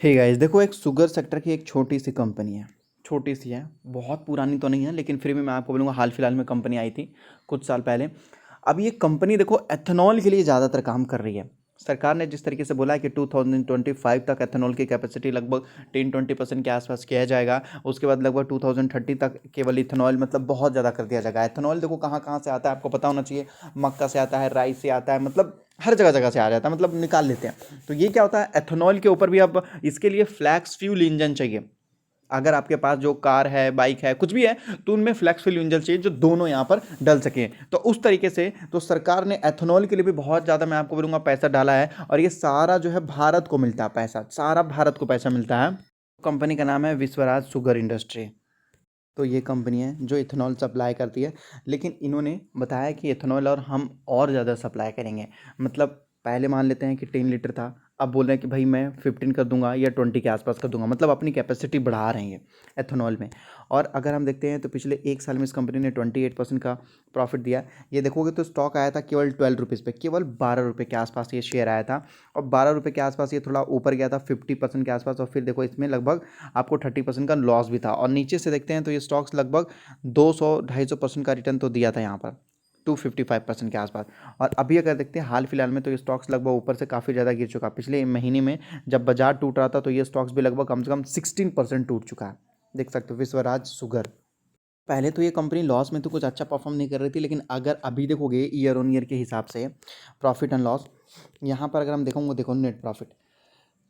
Hey guys, देखो एक sugar sector की एक छोटी सी कंपनी है। छोटी सी है, बहुत पुरानी तो नहीं है, लेकिन फिर भी मैं आपको बोलूँगा हाल फिलहाल में कंपनी आई थी कुछ साल पहले। अब ये कंपनी देखो एथेनॉल के लिए ज़्यादातर काम कर रही है। सरकार ने जिस तरीके से बोला है कि 2025 तक एथेनॉल की कैपेसिटी लगभग 10-20% के आसपास किया जाएगा। उसके बाद लगभग 2030 तक केवल इथेनॉल मतलब बहुत ज़्यादा कर दिया जाएगा। एथेनॉल देखो कहाँ कहाँ से आता है आपको पता होना चाहिए। मक्का से आता है, राई से आता है, मतलब हर जगह जगह से आ जाता है, मतलब निकाल लेते हैं। तो ये क्या होता है, एथेनॉल के ऊपर भी अब इसके लिए फ्लैक्स फ्यूल इंजन चाहिए। अगर आपके पास जो कार है, बाइक है, कुछ भी है, तो उनमें फ्लैक्स फ्यूल इंजन चाहिए जो दोनों यहाँ पर डल सके। तो उस तरीके से तो सरकार ने एथेनॉल के लिए भी बहुत ज़्यादा मैं आपको बोलूँगा पैसा डाला है, और ये सारा जो है भारत को मिलता है, पैसा सारा भारत को पैसा मिलता है। कंपनी का नाम है विश्वराज शुगर इंडस्ट्री। तो ये कंपनी है जो इथेनॉल सप्लाई करती है, लेकिन इन्होंने बताया कि इथेनॉल और हम और ज़्यादा सप्लाई करेंगे। मतलब पहले मान लेते हैं कि 10 लीटर था, अब बोल रहे हैं कि भाई मैं 15 कर दूंगा या 20 के आसपास कर दूंगा, मतलब अपनी कैपेसिटी बढ़ा रहे हैं एथेनॉल में। और अगर हम देखते हैं तो पिछले एक साल में इस कंपनी ने 28% का प्रॉफिट दिया। ये देखोगे तो स्टॉक आया था केवल 12 रुपीज़ पे, केवल 12 रुपये के आसपास ये शेयर आया था। और 12 रुपये के आसपास ये थोड़ा ऊपर गया था 50% के आसपास, और फिर देखो इसमें लगभग आपको 30% का लॉस भी था। और नीचे से देखते हैं तो ये स्टॉक्स लगभग 200-250% का रिटर्न तो दिया था यहाँ पर, 255% के आसपास। और अभी अगर देखते हैं हाल फिलहाल में तो ये स्टॉक्स लगभग ऊपर से काफ़ी ज़्यादा गिर चुका है। पिछले महीने में जब बाजार टूट रहा था तो ये स्टॉक्स भी लगभग कम से कम 16% टूट चुका है। देख सकते हो विश्वराज शुगर। पहले तो ये कंपनी लॉस में तो कुछ अच्छा परफॉर्म नहीं कर रही थी, लेकिन अगर अभी देखोगे ईयर ऑन ईयर के हिसाब से प्रॉफिट एंड लॉस, यहाँ पर अगर हम देखोगे, देखो नेट प्रॉफिट,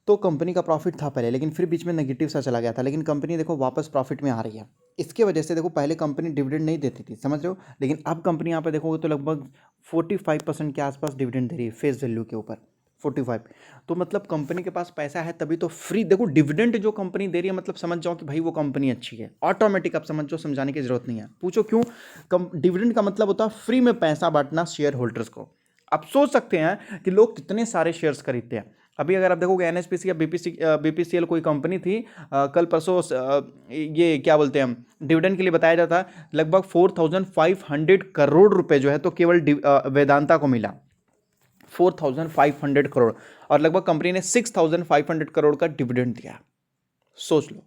तो कंपनी का प्रॉफिट था पहले, लेकिन फिर बीच में नेगेटिव सा चला गया था, लेकिन कंपनी देखो वापस प्रॉफिट में आ रही है। इसके वजह से देखो पहले कंपनी डिविडेंड नहीं देती थी, समझ रहे हो, लेकिन अब कंपनी यहाँ पे देखोगे तो लगभग 45% के आसपास डिविडेंड दे रही है फेस वैल्यू के ऊपर। 45, तो मतलब कंपनी के पास पैसा है तभी तो फ्री देखो डिविडेंड जो कंपनी दे रही है, मतलब समझ जाओ कि भाई वो कंपनी अच्छी है ऑटोमेटिक। आप समझ जाओ, समझाने की जरूरत नहीं है। पूछो क्यों? डिविडेंड का मतलब होता है फ्री में पैसा बांटना शेयर होल्डर्स को। आप सोच सकते हैं कि लोग कितने सारे शेयर्स खरीदते हैं। अभी अगर आप देखोगे एनएचपीसी या बीपीसीएल कोई कंपनी थी, कल परसों ये क्या बोलते हैं हम डिविडेंड के लिए बताया जाता, लगभग 4500 करोड़ रुपए जो है तो केवल वेदांता को मिला, 4500 करोड़। और लगभग कंपनी ने 6500 करोड़ का डिविडेंड दिया। सोच लो,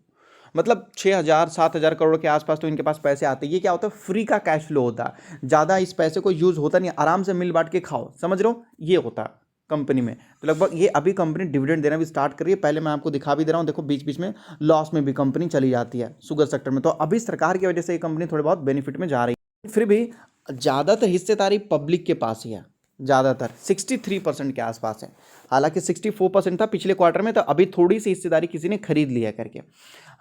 मतलब 6000-7000 करोड़ के आसपास तो इनके पास पैसे आते हैं। ये क्या होता है, फ्री का कैश फ्लो होता है, ज़्यादा इस पैसे को यूज़ होता नहीं, आराम से मिल बांट के खाओ, समझ रहे हो, ये होता है कंपनी में। तो लगभग ये अभी कंपनी डिविडेंड देना भी स्टार्ट करी है। पहले मैं आपको दिखा भी दे रहा हूँ, देखो बीच बीच में लॉस में भी कंपनी चली जाती है शुगर सेक्टर में। तो अभी सरकार की वजह से ये कंपनी थोड़ी बहुत बेनिफिट में जा रही है, फिर भी ज़्यादातर हिस्सेदारी पब्लिक के पास ही है। ज़्यादातर 63% के आसपास है, हालांकि 64% था पिछले क्वार्टर में, तो अभी थोड़ी सी हिस्सेदारी किसी ने खरीद लिया करके।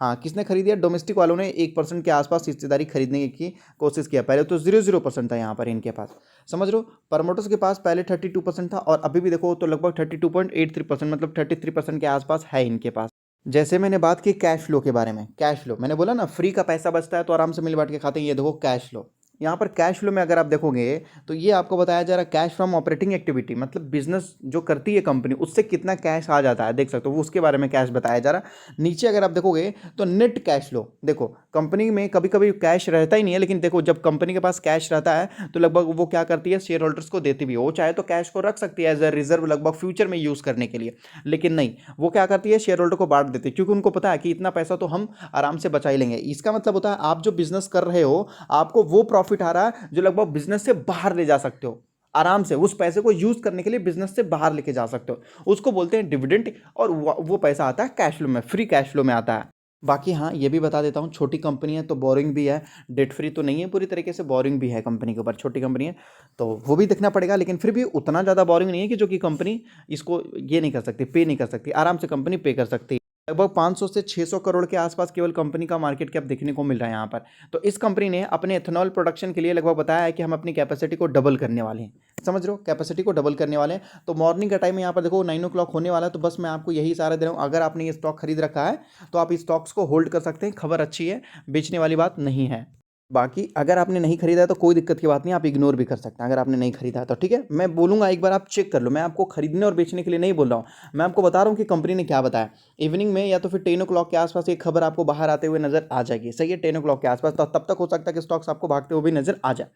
हाँ, किसने खरीदी है? डोमेस्टिक वालों ने 1% के आसपास हिस्सेदारी खरीदने की कोशिश किया। पहले तो 0% था यहाँ पर इनके पास, समझ लो। प्रमोटर्स के पास पहले 32% था, और अभी भी देखो तो लगभग 32.83%, मतलब 33% के आसपास है इनके पास। जैसे मैंने बात की कैश फ्लो के बारे में, कैश फ्लो मैंने बोला ना, फ्री का पैसा बचता है तो आराम से मिल बांट के खाते हैं। ये देखो कैश फ्लो, यहाँ पर कैश फ्लो में अगर आप देखोगे तो ये आपको बताया जा रहा है कैश फ्रॉम ऑपरेटिंग एक्टिविटी, मतलब बिजनेस जो करती है कंपनी उससे कितना कैश आ जाता है, देख सकते हो, वो उसके बारे में कैश बताया जा रहा है। नीचे अगर आप देखोगे तो नेट कैश फ्लो, देखो कंपनी में कभी कभी कैश रहता ही नहीं है, लेकिन देखो जब कंपनी के पास कैश रहता है तो लगभग वो क्या करती है, शेयर होल्डर्स को देती भी है। वो चाहे तो कैश को रख सकती है एज अ रिजर्व लगभग फ्यूचर में यूज करने के लिए, लेकिन नहीं, वो क्या करती है, शेयर होल्डर को बांट देती है, क्योंकि उनको पता है कि इतना पैसा तो हम आराम से बचा ही लेंगे। इसका मतलब होता है आप जो बिजनेस कर रहे हो, आपको वो प्रॉफिट आ रहा है जो लगभग बिजनेस से बाहर ले जा सकते हो, आराम से उस पैसे को यूज करने के लिए बिजनेस से बाहर लेके जा सकते हो, उसको बोलते हैं डिविडेंड। और वो पैसा आता है कैश फ्लो में, फ्री कैश फ्लो में आता है। बाकी हाँ, ये भी बता देता हूँ, छोटी कंपनी है तो बोरिंग भी है, डेट फ्री तो नहीं है पूरी तरीके से, बोरिंग भी है कंपनी के ऊपर, छोटी कंपनी है तो वो भी देखना पड़ेगा, लेकिन फिर भी उतना ज़्यादा बोरिंग नहीं है कि जो कि कंपनी इसको ये नहीं कर सकती, पे नहीं कर सकती, आराम से कंपनी पे कर सकती है। लगभग 500 से 600 करोड़ के आसपास केवल कंपनी का मार्केट कैप देखने को मिल रहा है यहाँ पर। तो इस कंपनी ने अपने एथेनॉल प्रोडक्शन के लिए लगभग बताया है कि हम अपनी कैपेसिटी को डबल करने वाले हैं, समझ रहे हो, कैपेसिटी को डबल करने वाले हैं। तो मॉर्निंग का टाइम यहाँ पर देखो 9 o'clock होने वाला है, तो बस मैं आपको यही इशारा दे रहा हूँ, अगर आपने ये स्टॉक खरीद रखा है तो आप इस स्टॉक्स को होल्ड कर सकते हैं, खबर अच्छी है, बेचने वाली बात नहीं है। बाकी अगर आपने नहीं खरीदा है तो कोई दिक्कत की बात नहीं, आप इग्नोर भी कर सकते हैं अगर आपने नहीं खरीदा है तो, ठीक है। मैं बोलूँगा एक बार आप चेक कर लो, मैं आपको खरीदने और बेचने के लिए नहीं बोल रहा हूँ, मैं आपको बता रहा हूँ कि कंपनी ने क्या बताया। इवनिंग में या तो फिर 10 o'clock के आसपास एक खबर आपको बाहर आते हुए नजर आ जाएगी, सही है, 10 o'clock के आसपास, तो तब तक हो सकता है कि स्टॉक्स आपको भागते हुए भी नजर आ जाए,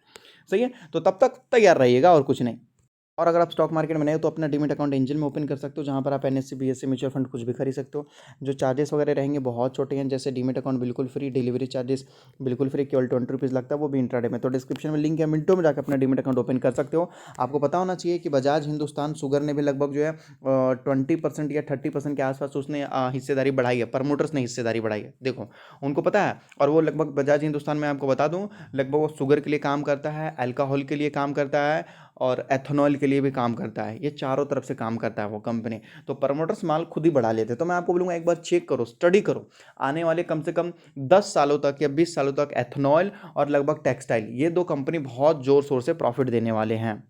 सही है। तो तब तक तैयार रहिएगा और कुछ नहीं। और अगर आप स्टॉक मार्केट में नए हो तो अपना डीमेट अकाउंट एंजल में ओपन कर सकते हो, जहाँ पर आप एनएससी बीएससी म्यूचुअल फंड कुछ भी खरीद सकते हो। जो चार्जेस वगैरह रहेंगे बहुत छोटे हैं, जैसे डीमेट अकाउंट बिल्कुल फ्री, डिलीवरी चार्जेस बिल्कुल फ्री, केवल 20 रुपीज़ लगता है, वो भी इंट्राडे में। तो डिस्क्रिप्शन में लिंक है, मिनटों में जाकर अपना डीमेट अकाउंट ओपन कर सकते हो। आपको पता होना चाहिए कि बजाज हिंदुस्तान शुगर ने भी लगभग जो है 20% या 30% के आसपास उसने हिस्सेदारी बढ़ाई है, प्रमोटर्स ने हिस्सेदारी बढ़ाई है, देखो उनको पता है। और वो लगभग बजाज हिंदुस्तान में आपको बता दूं, लगभग वो शुगर के लिए काम करता है, अल्कोहल के लिए काम करता है और एथेनॉल के लिए भी काम करता है। ये चारों तरफ से काम करता है वो कंपनी। तो प्रमोटर्स माल खुद ही बढ़ा लेते हैं। तो मैं आपको बोलूँगा एक बार चेक करो, स्टडी करो, आने वाले कम से कम 10 सालों तक या 20 सालों तक एथेनॉल और लगभग टेक्सटाइल, ये दो कंपनी बहुत जोर शोर से प्रॉफिट देने वाले हैं।